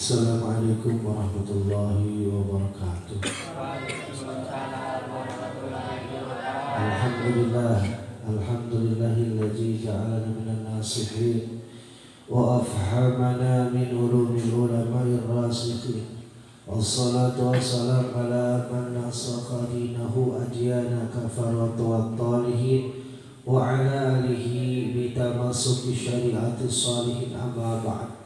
Assalamualaikum warahmatullahi wabarakatuh. Alhamdulillah, alhamdulillahilladzi ja'alana minan nasihin wa afhamana min ulumil ulama'ir rasikhin. Wassalatu wassalam ala man nasakha dinahu adyana kafarat wa talihin wa ala alihi bitamassuki syari'ati salihin amma ba'd.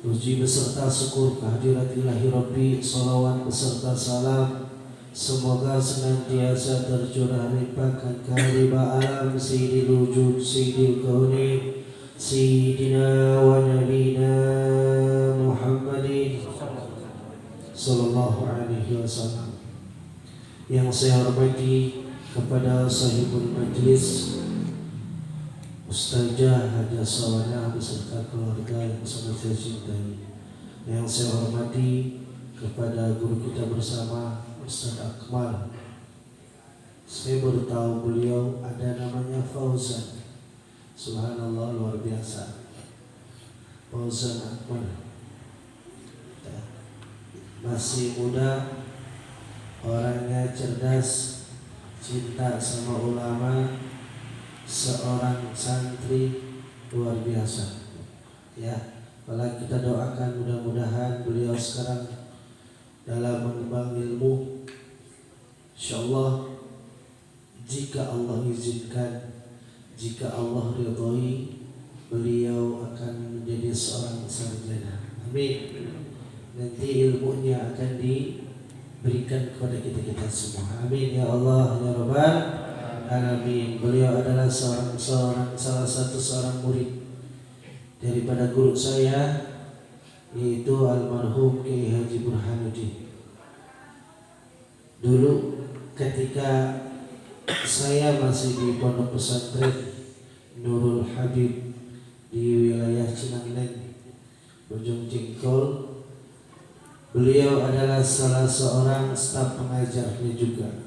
Puji beserta syukur kehadirat ilahi Rabbi, salawat beserta salam semoga senantiasa tercurah limpahkan kehadirat alam Sayyidil Wujud Sayyidil Kaunin Sayyidina wa Nabina Muhammadin sallallahu alaihi wasallam. Yang saya hormati kepada sahibul majlis Ustazah Haja Sawana beserta keluarga yang sangat saya cintai. Yang saya hormati kepada guru kita bersama Ustaz Akmal. Saya baru tahu beliau ada namanya Fauzan. Subhanallah, luar biasa. Fauzan Akmal masih muda, orangnya cerdas, cinta sama ulama, seorang santri luar biasa. Ya, apalagi kita doakan mudah-mudahan beliau sekarang dalam mengembang ilmu. Insyaallah jika Allah izinkan, jika Allah ridhoi, beliau akan menjadi seorang sarjana. Amin. Nanti ilmunya akan diberikan kepada kita semua. Amin ya Allah ya Rabbal alamin. Beliau adalah salah satu seorang murid daripada guru saya, yaitu almarhum Kiai Haji Burhanuddin. Dulu ketika saya masih di pondok pesantren Nurul Habib di wilayah Cinangleng, Bojong Cingkol, beliau adalah salah seorang staf pengajarnya juga.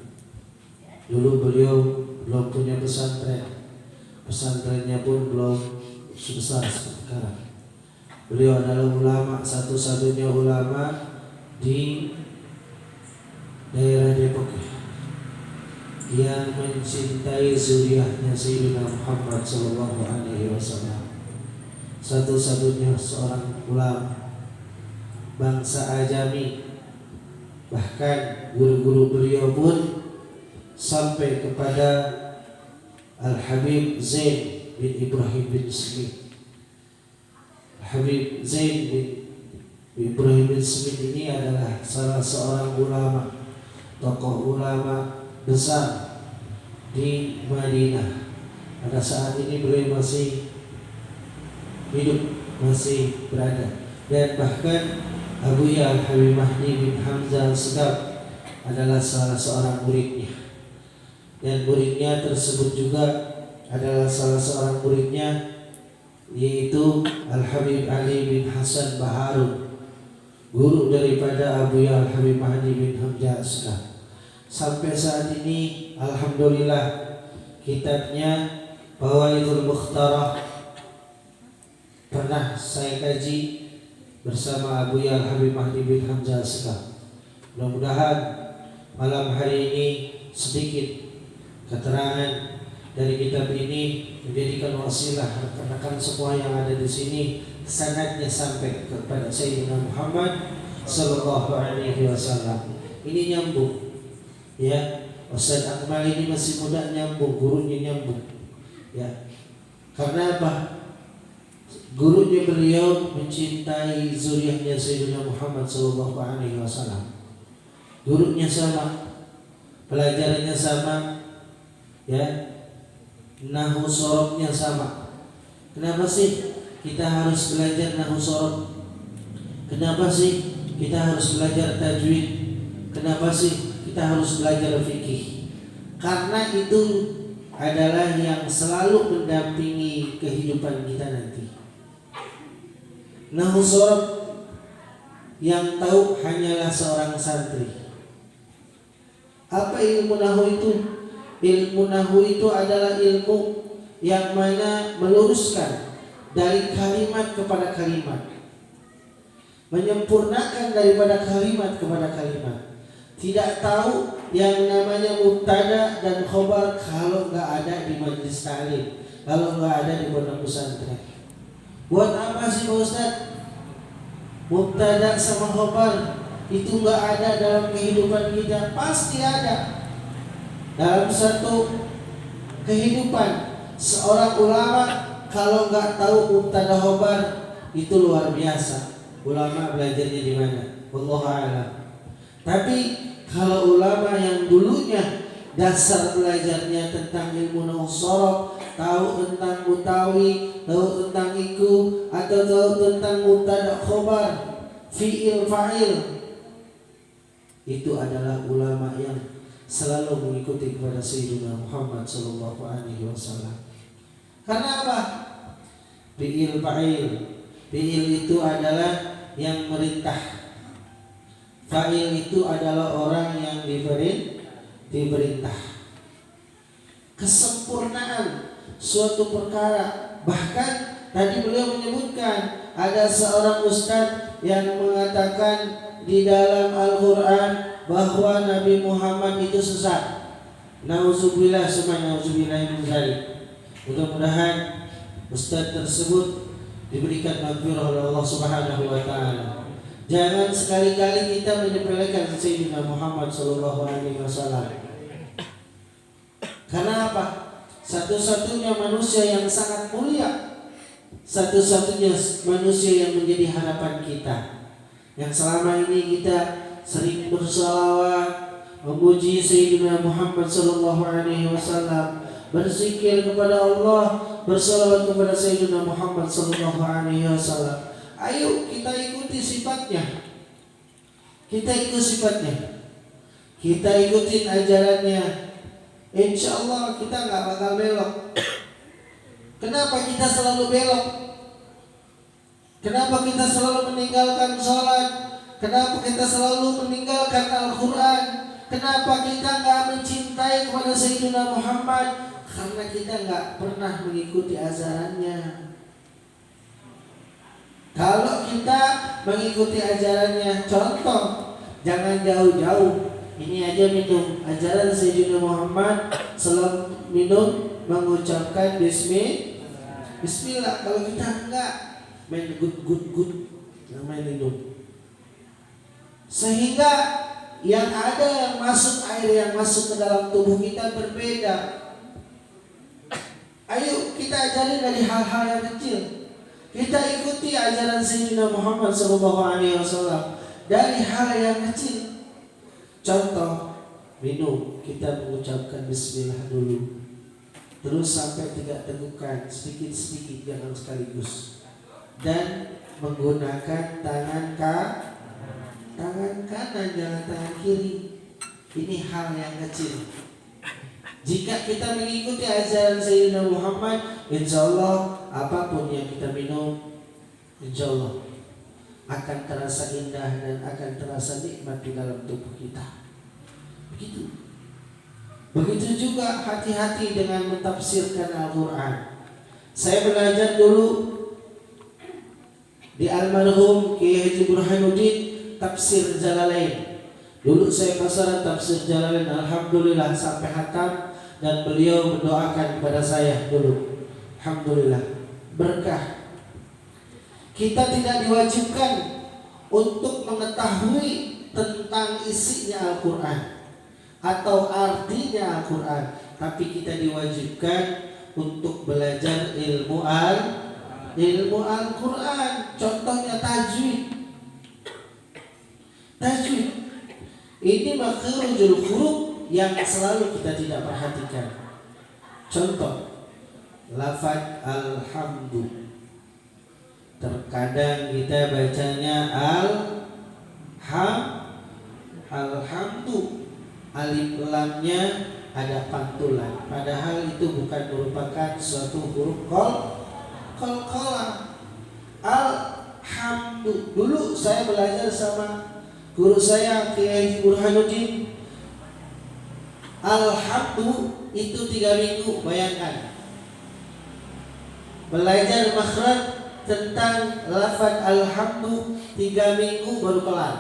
Dulu beliau belum punya pesantren, pesantrennya pun belum sebesar sekarang. Beliau adalah ulama, satu-satunya ulama di daerah Depok yang mencintai zuriyahnya Sayyidina Muhammad sallallahu alaihi wasallam. Satu-satunya seorang ulama bangsa Ajami. Bahkan guru-guru beliau pun sampai kepada Al-Habib Zain bin Ibrahim bin Smith. Habib Zain bin Ibrahim bin Smith ini adalah salah seorang ulama, tokoh ulama besar di Madinah. Pada saat ini beliau masih hidup, masih berada. Dan bahkan Abuya Al-Habib Mahdi bin Hamzah Al-Segaf adalah salah seorang muridnya. Dan muridnya tersebut juga adalah salah seorang muridnya, yaitu Al-Habib Ali bin Hasan Baharun, guru daripada Abuya Al-Habib Mahdi bin Hamzah Al-Segaf. Sampai saat ini alhamdulillah kitabnya Fawaidul Mukhtarah pernah saya kaji bersama Abuya Al-Habib Mahdi bin Hamzah Al-Segaf. Mudah-mudahan malam hari ini sedikit keterangan dari kitab ini menjadikan wasilah rekan-rekan semua yang ada di sini sanadnya sampai kepada Sayyidina Muhammad sallallahu alaihi wasallam. Ini nyambung. Ya, Ustaz Akmal ini masih muda, nyambung, gurunya nyambung. Ya. Karena apa? Gurunya beliau mencintai zuriyahnya Sayyidina Muhammad sallallahu alaihi wasallam. Gurunya sama, pelajarannya sama, ya, nahwu sorobnya sama. Kenapa sih kita harus belajar nahwu sorob? Kenapa sih kita harus belajar tajwid? Kenapa sih kita harus belajar fikih? Karena itu adalah yang selalu mendampingi kehidupan kita nanti. Nahwu sorob yang tahu hanyalah seorang santri. Apa ilmu nahwu itu? Ilmu nahwu itu adalah ilmu yang mana meluruskan dari kalimat kepada kalimat, menyempurnakan daripada kalimat kepada kalimat. Tidak tahu yang namanya mubtada dan khobar kalau nggak ada di majelis ta'lim, kalau nggak ada di pondok pesantren. Buat apa sih Pak Ustaz? Mubtada sama khobar itu nggak ada dalam kehidupan kita. Pasti ada dalam satu kehidupan seorang ulama. Kalau nggak tahu mubtada khobar itu luar biasa. Ulama belajarnya di mana? Wallahu a'lam. Tapi kalau ulama yang dulunya dasar belajarnya tentang ilmu nahwu sorof, tahu tentang mutawi, tahu tentang iku, atau tahu tentang mubtada khobar, fi'il fa'il, itu adalah ulama yang selalu mengikuti kepada Sayyidina Muhammad sallallahu alaihi wasallam. Karena apa? Fi'il fa'il. Fi'il itu adalah yang merintah. Fa'il itu adalah orang yang diperintah. Kesempurnaan suatu perkara. Bahkan tadi beliau menyebutkan ada seorang ustaz yang mengatakan di dalam Al-Quran bahwa Nabi Muhammad itu sesat. Nauzubillah summa nauzubillah min dzalik. Mudah-mudahan ustaz tersebut diberikan maghfirah oleh Allah Subhanahu wa taala. Jangan sekali-kali kita menyepelekan Sayyidina Muhammad sallallahu alaihi wasallam. Karena apa? Satu-satunya manusia yang sangat mulia, satu-satunya manusia yang menjadi harapan kita, yang selama ini kita sering bersalawat, memuji Sayyidina Muhammad sallallahu alaihi wasallam, berzikir kepada Allah, bersalawat kepada Sayyidina Muhammad sallallahu alaihi wasallam. Ayo kita ikuti sifatnya. Kita ikut sifatnya. Kita ikutin ajarannya. Insya Allah kita nggak bakal belok. Kenapa kita selalu belok? Kenapa kita selalu meninggalkan sholat? Kenapa kita selalu meninggalkan Al-Quran? Kenapa kita nggak mencintai kepada Sayyidina Muhammad? Karena kita nggak pernah mengikuti ajarannya. Kalau kita mengikuti ajarannya, contoh, jangan jauh-jauh. Ini aja minum ajaran Sayyidina Muhammad, selalu minum mengucapkan Bismillah. Kalau kita enggak, main good, main minum. Sehingga yang ada yang masuk, air yang masuk ke dalam tubuh kita berbeda. Ayo kita ajari dari hal-hal yang kecil. Kita ikuti ajaran Sayyidina Muhammad SAW dari hal yang kecil. Contoh, minum, kita mengucapkan Bismillah dulu, terus sampai 3 tegukan, sedikit-sedikit, jangan sekaligus. Dan menggunakan tangan kanan, jangan tangan kiri. Ini hal yang kecil. Jika kita mengikuti ajaran Sayyidina Muhammad, insya Allah apapun yang kita minum, insya Allah akan terasa indah dan akan terasa nikmat di dalam tubuh kita. Begitu juga hati-hati dengan mentafsirkan Al-Quran. Saya belajar dulu di almarhum Kiai Haji Burhanuddin tafsir Jalalain. Dulu saya pasaran tafsir Jalalain, alhamdulillah sampai khatam. Dan beliau mendoakan kepada saya dulu. Alhamdulillah, berkah. Kita tidak diwajibkan untuk mengetahui tentang isinya Al-Quran atau artinya Al-Quran, tapi kita diwajibkan untuk belajar ilmu Al-Quran. Contohnya tajwid. Ini makhrajul huruf yang selalu kita tidak perhatikan. Contoh, lafaz alhamdu. Terkadang kita bacanya alhamdu, alif lamnya ada pantulan, padahal itu bukan merupakan suatu huruf qalqalah. Alhamdu. Dulu saya belajar sama guru saya Kiai Burhanuddin. Alhamdu itu 3 minggu, bayangkan. Belajar makhraj tentang lafaz alhamdu 3 minggu baru kelar.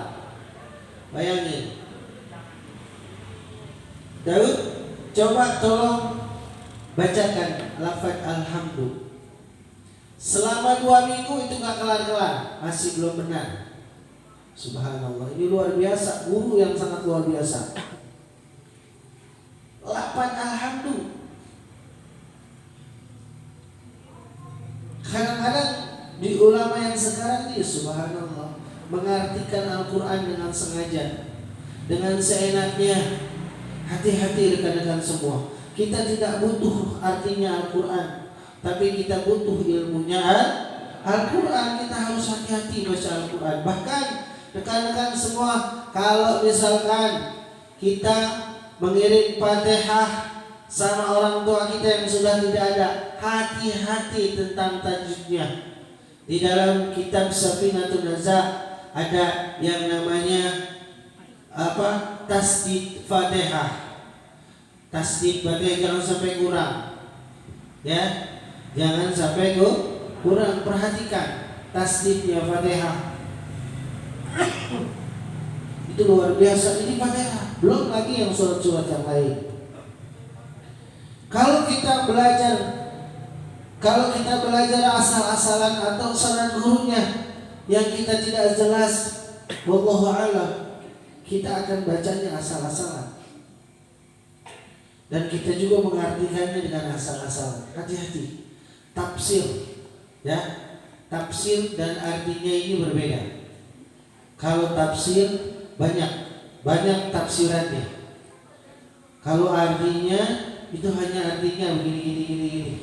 Bayangin. Daud, coba tolong bacakan lafaz alhamdu. Selama 2 minggu itu gak kelar-kelar, masih belum benar. Subhanallah, ini luar biasa, guru yang sangat luar biasa. Lafaz alhamdu. Kadang-kadang di ulama yang sekarang ini subhanallah mengartikan Al-Quran dengan sengaja, dengan seenaknya. Hati-hati rekan-rekan semua. Kita tidak butuh artinya Al-Quran, tapi kita butuh ilmunya Al-Quran. Kita harus hati-hati baca Al-Quran. Bahkan rekan-rekan semua, kalau misalkan kita mengirim Fatihah sama orang tua kita yang sudah tidak ada, hati-hati tentang tajwidnya. Di dalam kitab Safinatun Nazah ada yang namanya tasdid Fatihah. Tasdid Fatihah jangan sampai kurang. Ya, jangan sampai kurang. Perhatikan tasdidnya Fatihah. Itu luar biasa. Ini Fatihah, belum lagi yang surat-surat yang lain. Kalau kita belajar asal-asalan atau saran gurunya yang kita tidak jelas, wallahu a'lam, kita akan bacanya asal-asalan. Dan kita juga mengartikannya dengan asal-asalan. Hati-hati. Tafsir, ya. Tafsir dan artinya ini berbeda. Kalau tafsir banyak tafsirannya. Kalau artinya itu hanya artinya begini.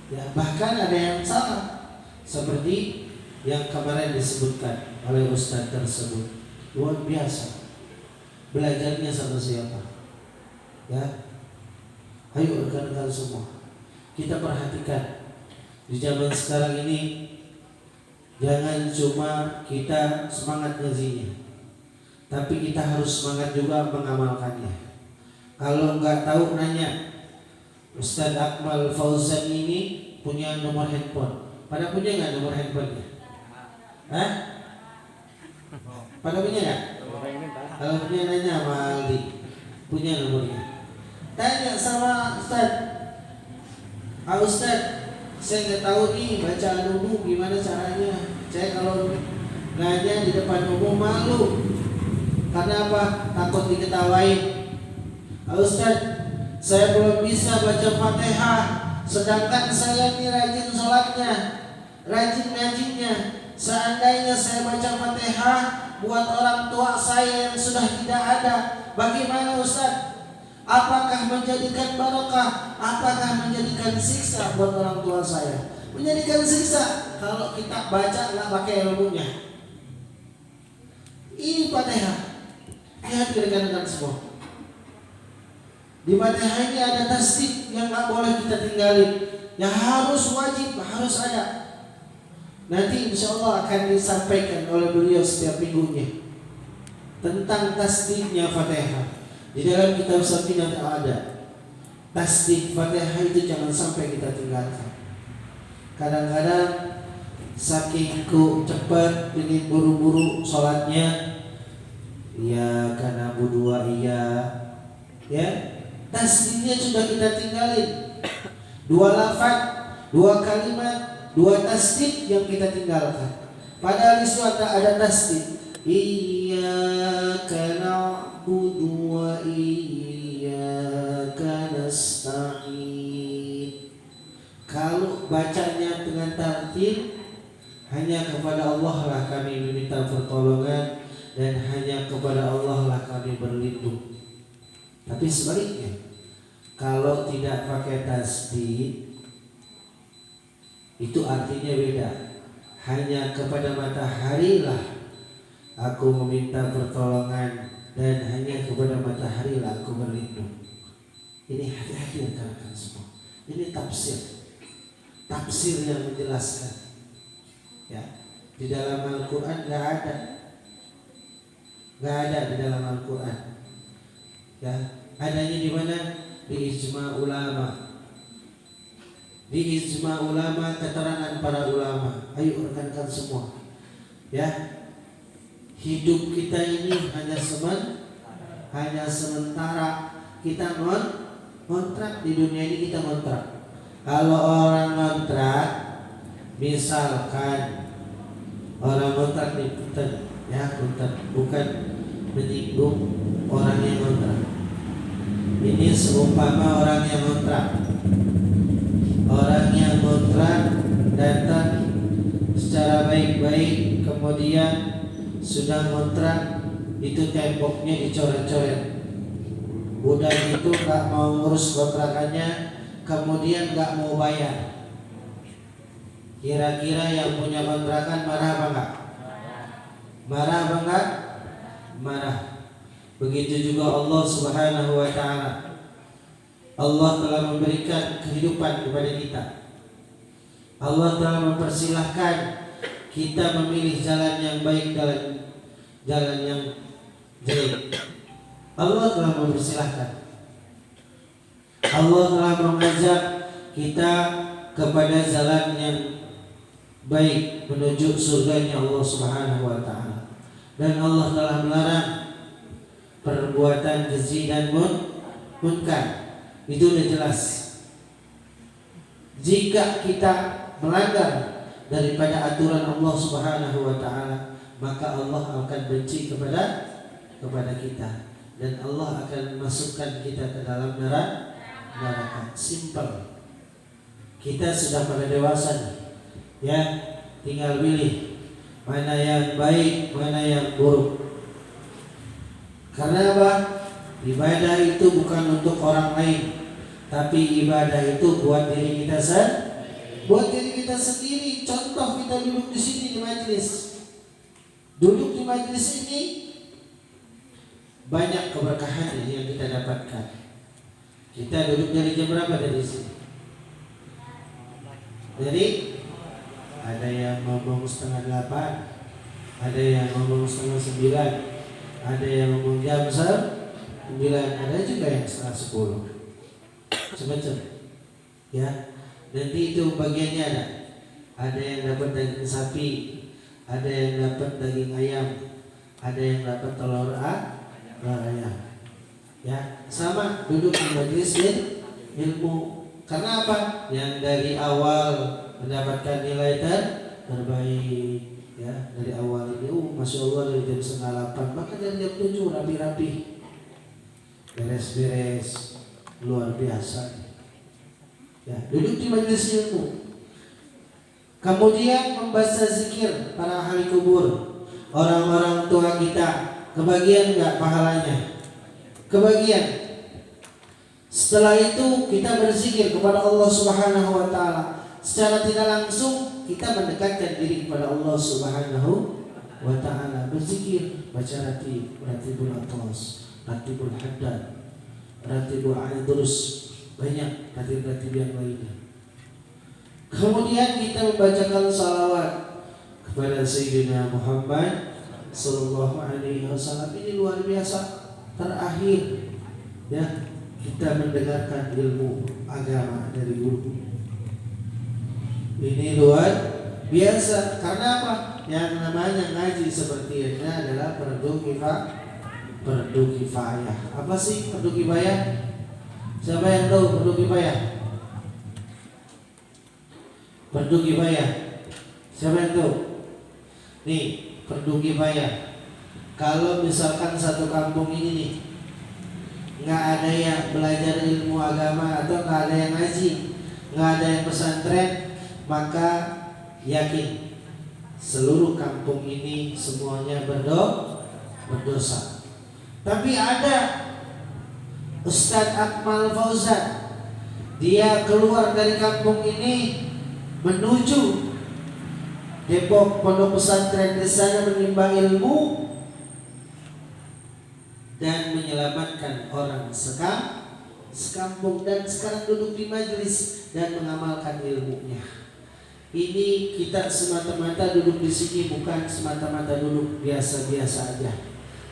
Ya, bahkan ada yang salah seperti yang kemarin disebutkan oleh ustaz tersebut. Luar biasa. Belajarnya sama siapa? Ya. Ayo rekan-rekan semua, kita perhatikan di zaman sekarang ini, jangan cuma kita semangat ngajinya, tapi kita harus semangat juga mengamalkannya. Kalau nggak tahu nanya, Ustadz Akmal Fauzan ini punya nomor handphone. Pada punya nggak nomor handphonenya? Hah? Pada punya nggak? Kalau punya nanya sama Aldi, punya nomornya. Tanya sama Ustadz, Ustadz, saya nggak tahu nih bacaan umum gimana caranya. Saya kalau nanya di depan umum malu. Karena apa? Takut diketawain. Ustaz, saya belum bisa baca Fatihah, sedangkan saya ini rajin sholatnya, rajin ngajinya. Seandainya saya baca Fatihah buat orang tua saya yang sudah tidak ada, bagaimana Ustaz? Apakah menjadikan barokah? Apakah menjadikan siksa buat orang tua saya? Menjadikan siksa kalau kita baca nggak pakai ilmunya. Ini Fatihah. Lihat rekan-rekan semua. Di Fatihah ini ada tasdid yang nggak boleh kita tinggalin, yang harus wajib, harus ada. Nanti insya Allah akan disampaikan oleh beliau setiap minggunya tentang tasdidnya Fatihah. Di dalam kitab Safinah ada tasdid Fatihah, itu jangan sampai kita tinggalkan. Kadang-kadang saking cepat ingin buru-buru sholatnya, ya karena berdua ya. Tasdidnya sudah kita tinggalin. 2 lafaz, 2 kalimat, 2 tasdid yang kita tinggalkan. Padahal di situ ada tasdid. Iyyaka na'budu wa iyyaka nasta'in. Kalau bacanya dengan tartil, hanya kepada Allah lah kami meminta pertolongan dan hanya kepada Allah lah kami berlindung. Tapi sebaliknya, kalau tidak pakai tasdid, itu artinya beda. Hanya kepada matahari lah aku meminta pertolongan dan hanya kepada matahari lah aku berlindung. Ini hati-hati rekan-rekan semua. Ini tafsir yang menjelaskan. Ya, di dalam Al-Quran nggak ada di dalam Al-Quran. Ya, adanya di mana? Di ijma ulama. di ijma ulama, keterangan para ulama. Ayo rekan-rekan semua, ya, hidup kita ini hanya sementara. Kita ngontrak di dunia ini, kita ngontrak. Kalau orang ngontrak, misalkan orang ngontrak di punten, ya punten, bukan menyinggung orang yang ngontrak. Ini seumpama orang yang ngontrak. Orang yang ngontrak datang secara baik-baik, kemudian sudah ngontrak, itu temboknya dicoret-coret. Udah gitu gak mau ngurus kontrakannya, kemudian gak mau bayar. Kira-kira yang punya kontrakan marah apa enggak? Marah apa enggak? Marah. Begitu juga Allah Subhanahu wa ta'ala. Allah telah memberikan kehidupan kepada kita. Allah telah mempersilahkan kita memilih jalan yang baik, jalan yang jelek. Allah telah mempersilahkan. Allah telah mengajak kita kepada jalan yang baik menuju surganya Allah Subhanahu wa ta'ala. Dan Allah telah melarang perbuatan keji dan munkar. Itu sudah jelas. Jika kita melanggar daripada aturan Allah Subhanahu wa ta'ala, maka Allah akan benci kepada kita, dan Allah akan masukkan kita ke dalam neraka. Simple. Kita sudah pada dewasa nih, ya, tinggal pilih mana yang baik, mana yang buruk. Karena apa? Ibadah itu bukan untuk orang lain, tapi ibadah itu buat diri kita sendiri. Contoh, kita duduk di sini di majelis. Duduk di majelis ini banyak keberkahan yang kita dapatkan. Kita duduk dari jam berapa dari sini? Jadi ada yang ngomong 7:30, ada yang ngomong 8:30, ada yang ngomong jam 9, ada juga yang 9:30. Semacam, ya. Nanti itu bagiannya ada. Ada yang dapat daging sapi, ada yang dapat daging ayam, ada yang dapat telur ayam. Ya, sama duduk di majelis ilmu. Karena apa? Yang dari awal mendapatkan nilai terbaik, ya, dari awal ini, masya Allah, dari jam 7:30, maka dari jam 7 rapi-rapi, beres-beres, luar biasa. Ya, duduk di majelis ilmu. Kemudian membaca zikir para ahli kubur, orang-orang tua kita, kebagian enggak pahalanya? Kebagian. Setelah itu kita berzikir kepada Allah Subhanahu wa ta'ala. Secara tidak langsung kita mendekatkan diri kepada Allah Subhanahu wa ta'ala. Berzikir, baca ratibul atas, ratibul haddad, ratibul aidrus, banyak ratib-ratib yang lainnya. Kemudian kita membacakan salawat kepada Sayyidina Muhammad sallallahu alaihi wasallam. Ini luar biasa. Terakhir, ya, kita mendengarkan ilmu agama dari guru. Ini luar biasa. Karena apa? Yang namanya ngaji seperti ini adalah fardu kifayah. Apa sih fardu kifayah? Siapa yang tahu fardu kifayah? Fardu kifayah. Siapa yang tahu? Nih, fardu kifayah. Kalau misalkan satu kampung ini nih nggak ada yang belajar ilmu agama, atau nggak ada yang ngaji, nggak ada yang pesantren, maka yakin seluruh kampung ini semuanya berdosa. Tapi ada Ustadz Akmal Fauzan, dia keluar dari kampung ini menuju Depok pondok pesantren di sana menimba ilmu dan menyelamatkan orang sekampung, dan sekarang duduk di majelis dan mengamalkan ilmunya. Ini kita semata-mata duduk di sini bukan semata-mata duduk biasa-biasa aja,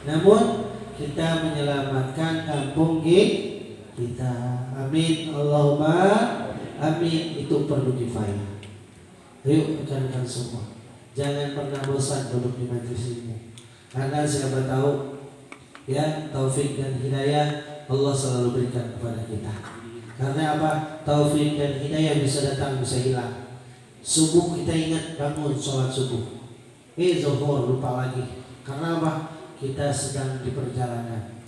namun kita menyelamatkan kampung kita. Amin, Allahumma amin, itu perlu kifayah. Ayo rekan-rekan semua, jangan pernah bosan duduk di majelis ilmu, karena siapa tahu ya taufik dan hidayah Allah selalu berikan kepada kita. Karena apa? Taufik dan hidayah bisa datang, bisa hilang. Subuh kita ingat bangun sholat subuh, zuhur lupa lagi. Karena apa? Kita sedang di perjalanan.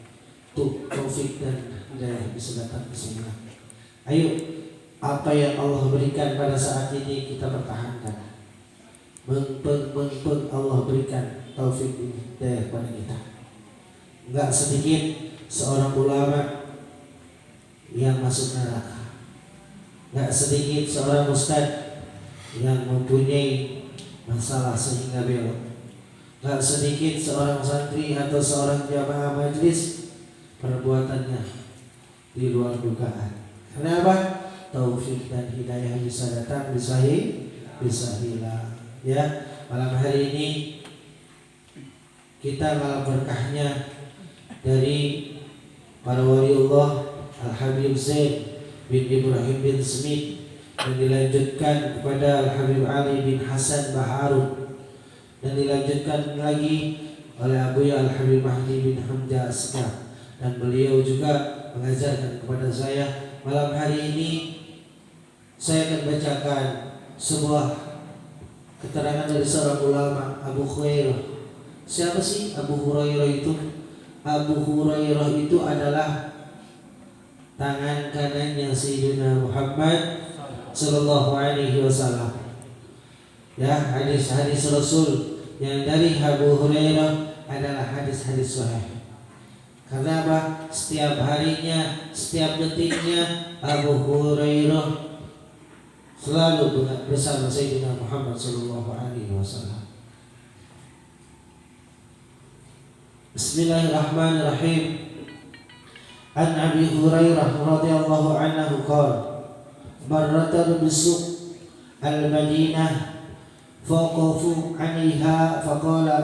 Tuh taufik dan hidayah bisa datang, bisa hilang. Ayo, apa yang Allah berikan pada saat ini kita pertahankan. Mengpeng Allah berikan taufik dan hidayah kepada kita. Enggak sedikit seorang ulama yang masuk neraka. Enggak sedikit seorang ustaz yang mempunyai masalah sehingga belok. Enggak sedikit seorang santri atau seorang jamaah majlis perbuatannya di luar dugaan. Kenapa? Taufik dan hidayah bisa datang, bisa hilang. Ya, malam hari ini kita malam berkahnya dari para waliullah Al-Habib Zaid bin Ibrahim bin Smith, dan dilanjutkan kepada Al-Habib Ali bin Hasan Baharun, dan dilanjutkan lagi oleh Abuya Al-Habib Mahdi bin Hamzah Askar, dan beliau juga mengajarkan kepada saya. Malam hari ini saya akan bacakan sebuah keterangan dari seorang ulama, Abu Hurairah. Siapa sih Abu Hurairah itu? Abu Hurairah itu adalah tangan kanannya Sayyidina Muhammad sallallahu alaihi wasallam. Ya, hadis-hadis Rasul yang dari Abu Hurairah adalah hadis-hadis sahih. Karena apa? Setiap harinya, setiap detiknya Abu Hurairah selalu bersama Sayyidina Muhammad sallallahu alaihi wasallam. Bismillahirrahmanirrahim. An Abi Hurairah radhiyallahu anhu qala marratan bisuq al-Madinah faqafu 'alayha faqala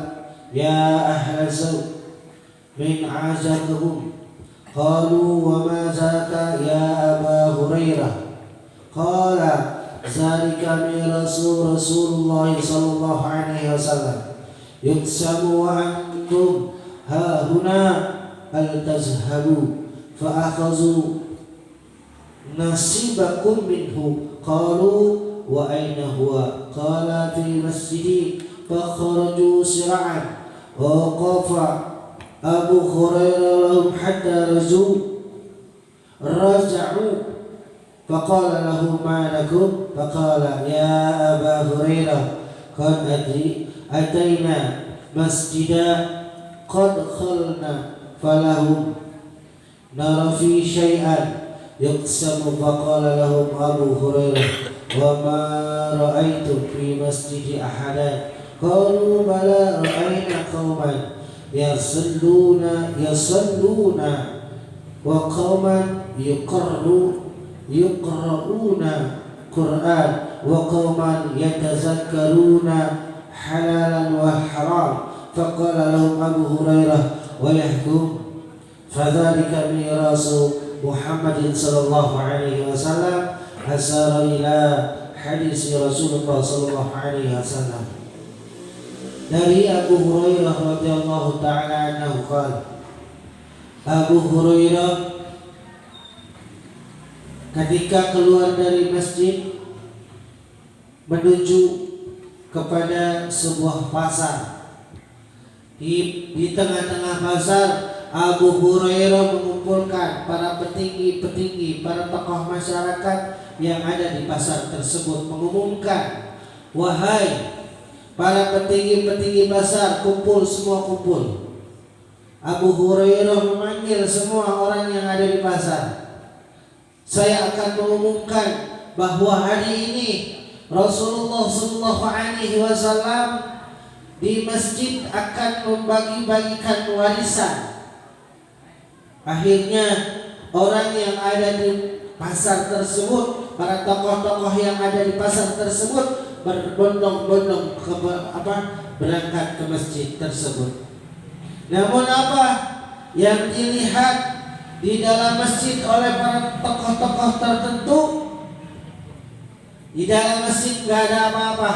ya ahla Zawd min ajakum qalu wa ma zaka ya Aba Hurairah qala zalika mirasu Rasulullah sallallahu alaihi wasallam yuqsamu wa antum ha huna al tazhabu fa akhadhu nasibakum minhu qalu wa aina huwa qala fi masjidi fa kharaju sir'an wa qafa Abu Hurairah lahum hatta raja'u faqala lahum ma lakum faqala ya Aba Hurairah qad atayna masjida qad khalna falahum nara fi syai'an yuqsamu faqala lahum Abu Hurairah wa ma ra'aitu fi masjidi ahadan qalu bala ra'ayna qauman yasalluna wa qauman yuqra'una Qur'an wa qauman yatazakkaruna halalan wa haram faqala lahum Abu Hurairah wa yahkum fadzalika mirasu Muhammadin sallallahu alaihi wasallam asara ila hadis Rasulullah sallallahu alaihi wasallam. Dari Abu Hurairah radhiyallahu taala anhu qala, Abu Hurairah ketika keluar dari masjid menuju kepada sebuah pasar, di tengah-tengah pasar Abu Hurairah mengumpulkan para petinggi-petinggi, para tokoh masyarakat yang ada di pasar tersebut, mengumumkan, wahai para petinggi-petinggi pasar, kumpul, semua kumpul. Abu Hurairah memanggil semua orang yang ada di pasar. Saya akan mengumumkan bahwa hari ini Rasulullah sallallahu alaihi wasallam di masjid akan membagi-bagikan warisan. Akhirnya orang yang ada di pasar tersebut, para tokoh-tokoh yang ada di pasar tersebut berbondong-bondong berangkat ke masjid tersebut. Namun apa yang dilihat di dalam masjid oleh para tokoh-tokoh tertentu, Di dalam masjid nggak ada apa-apa,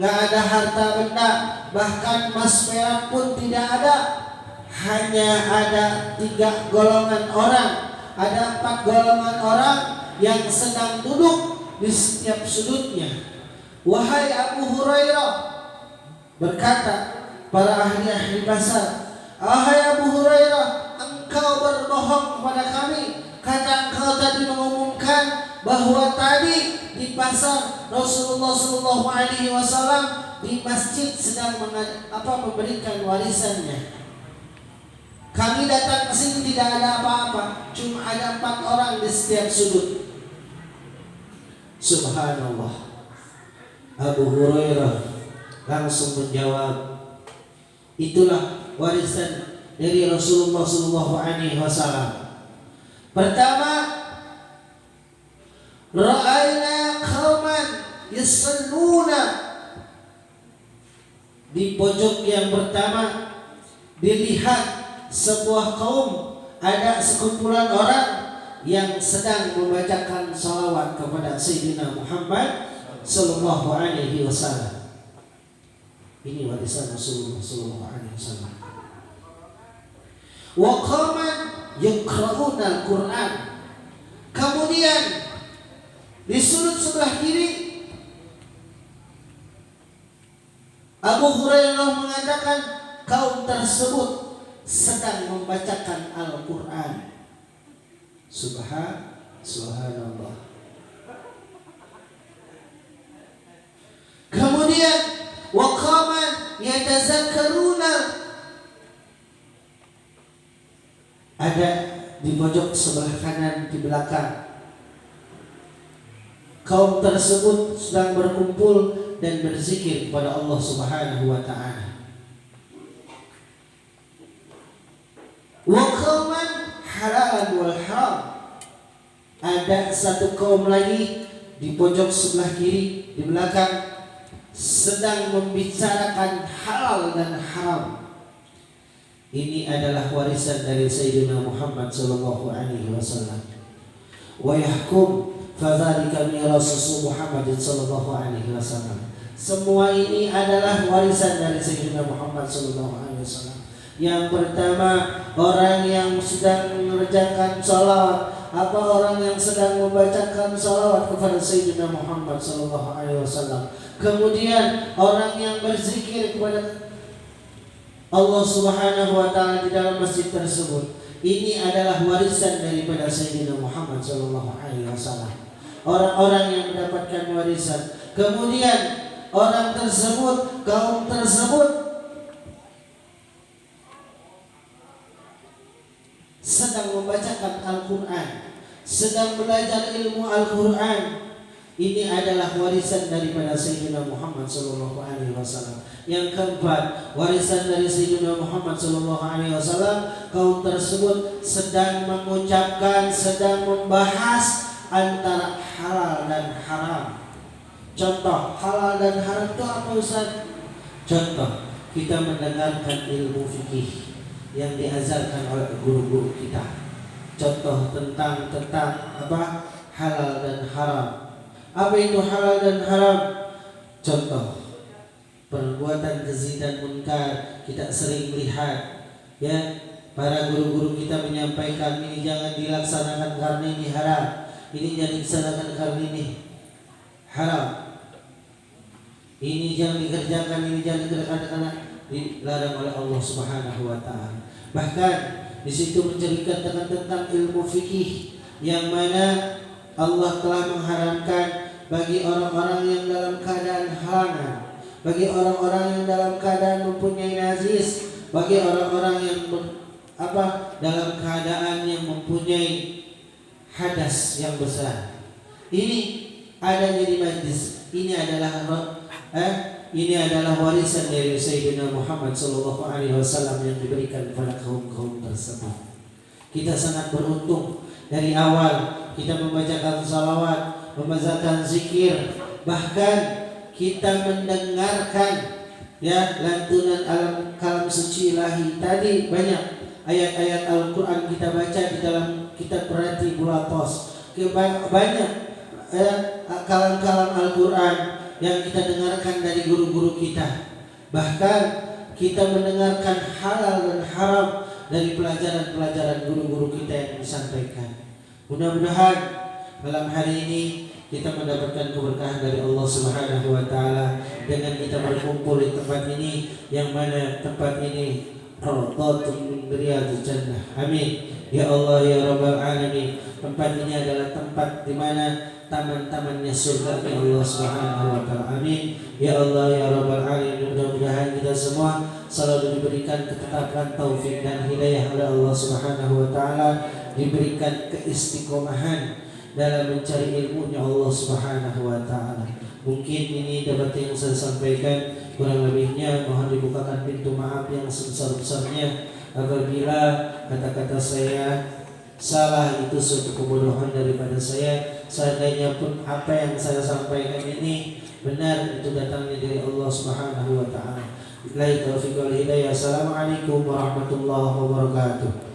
nggak ada harta benda, bahkan emas perak pun tidak ada. Hanya ada 3 golongan orang, ada 4 golongan orang yang sedang duduk di setiap sudutnya. Wahai Abu Hurairah, berkata para ahli pasar, wahai Abu Hurairah, engkau berbohong kepada kami. Kata engkau tadi mengumumkan bahwa tadi di pasar Rasulullah SAW di masjid sedang memberikan warisannya. Kami datang ke sini tidak ada apa-apa, cuma ada 4 orang di setiap sudut. Subhanallah. Abu Hurairah langsung menjawab, itulah warisan dari Rasulullah SAW. Pertama, ra'ayna qauman yusalluna. Di pojok yang pertama dilihat sebuah kaum, ada sekumpulan orang yang sedang membacakan salawat kepada Sayyidina Muhammad sallallahu alaihi wasallam. Ini warisan Rasulullah sallallahu alaihi wasallam. Wa qauman yaqra'una al-Qur'an. Kemudian di sudut sebelah kiri Abu Hurairah mengatakan kaum tersebut sedang membacakan Al-Quran. Subhanallah. Kemudian waqaman yatazakkaruna. Ada di pojok sebelah kanan di belakang. Kaum tersebut sedang berkumpul dan berzikir kepada Allah Subhanahu wa taala. Wa qauman halalan wal haram. Ada satu kaum lagi di pojok sebelah kiri di belakang sedang membicarakan halal dan haram. Ini adalah warisan dari Sayyidina Muhammad sallallahu alaihi wasallam. Wa yahkum fadzalika mirasu Muhammad sallallahu alaihi wasallam. Semua ini adalah warisan dari Sayyidina Muhammad sallallahu alaihi wasallam. Yang pertama, orang yang sedang mengerjakan salawat atau orang yang sedang membacakan salawat kepada Sayyidina Muhammad sallallahu alaihi wasallam. Kemudian orang yang berzikir kepada Allah Subhanahu wa taala di dalam masjid tersebut. Ini adalah warisan daripada Sayyidina Muhammad sallallahu alaihi wasallam. Orang-orang yang mendapatkan warisan. Kemudian orang tersebut, kaum tersebut sedang membacakan Al-Quran, sedang belajar ilmu Al-Quran. Ini adalah warisan daripada Sayyidina Muhammad sallallahu alaihi wasallam. Yang keempat, warisan dari Sayyidina Muhammad sallallahu alaihi wasallam, kaum tersebut sedang mengucapkan, sedang membahas antara halal dan haram. Contoh halal dan haram itu apa Ustaz? Contoh, kita mendengarkan ilmu fikih yang diajarkan oleh guru-guru kita. Contoh tentang apa? Halal dan haram. Apa itu halal dan haram? Contoh perbuatan keji dan munkar kita sering lihat, ya. Para guru-guru kita menyampaikan ini jangan dilaksanakan karena ini haram, ini jangan dilaksanakan karena ini haram, ini jangan dikerjakan, ini jangan dikerjakan karena dilarang oleh Allah Subhanahu wa taala. Bahkan di situ menceritakan tentang ilmu fikih yang mana Allah telah mengharamkan bagi orang-orang yang dalam keadaan halangan, bagi orang-orang yang dalam keadaan mempunyai najis, bagi orang-orang yang dalam keadaan yang mempunyai hadas yang besar. Ini adanya di majlis. Ini adalah warisan dari Sayyidina Muhammad sallallahu alaihi wasallam yang diberikan kepada kaum-kaum tersebut. Kita sangat beruntung dari awal kita membacakan salawat, membacakan zikir, bahkan kita mendengarkan lantunan alam kalam suci ilahi. Tadi banyak ayat-ayat Al-Quran kita baca di dalam kitab Perhati Bulatos. Banyak kalam-kalam Al-Quran yang kita dengarkan dari guru-guru kita. Bahkan kita mendengarkan halal dan haram dari pelajaran-pelajaran guru-guru kita yang disampaikan. Mudah-mudahan malam hari ini kita mendapatkan keberkahan dari Allah Subhanahu wa taala dengan kita berkumpul di tempat ini, yang mana tempat ini Rawdatun min riyadil jannah. Amin. Ya Allah ya Rabbal alamin. Tempat ini adalah tempat di mana taman-tamannya surga ya Allah Subhanahu wa taala. Amin. Ya Allah ya Rabbal alamin. Mudah-mudahan kita semua selalu diberikan ketetapan taufik dan hidayah oleh Allah Subhanahu wa taala, diberikan keistiqomahan dalam mencari ilmunya Allah Subhanahu wa taala. Mungkin ini dapat yang saya sampaikan, kurang lebihnya mohon dibukakan pintu maaf yang sebesar-besarnya apabila kata-kata saya salah, itu suatu kebodohan daripada saya. Seandainya pun apa yang saya sampaikan ini benar, itu datangnya dari Allah Subhanahu wa taala. Billahi taufiq wal hidayah. Assalamualaikum warahmatullahi wabarakatuh.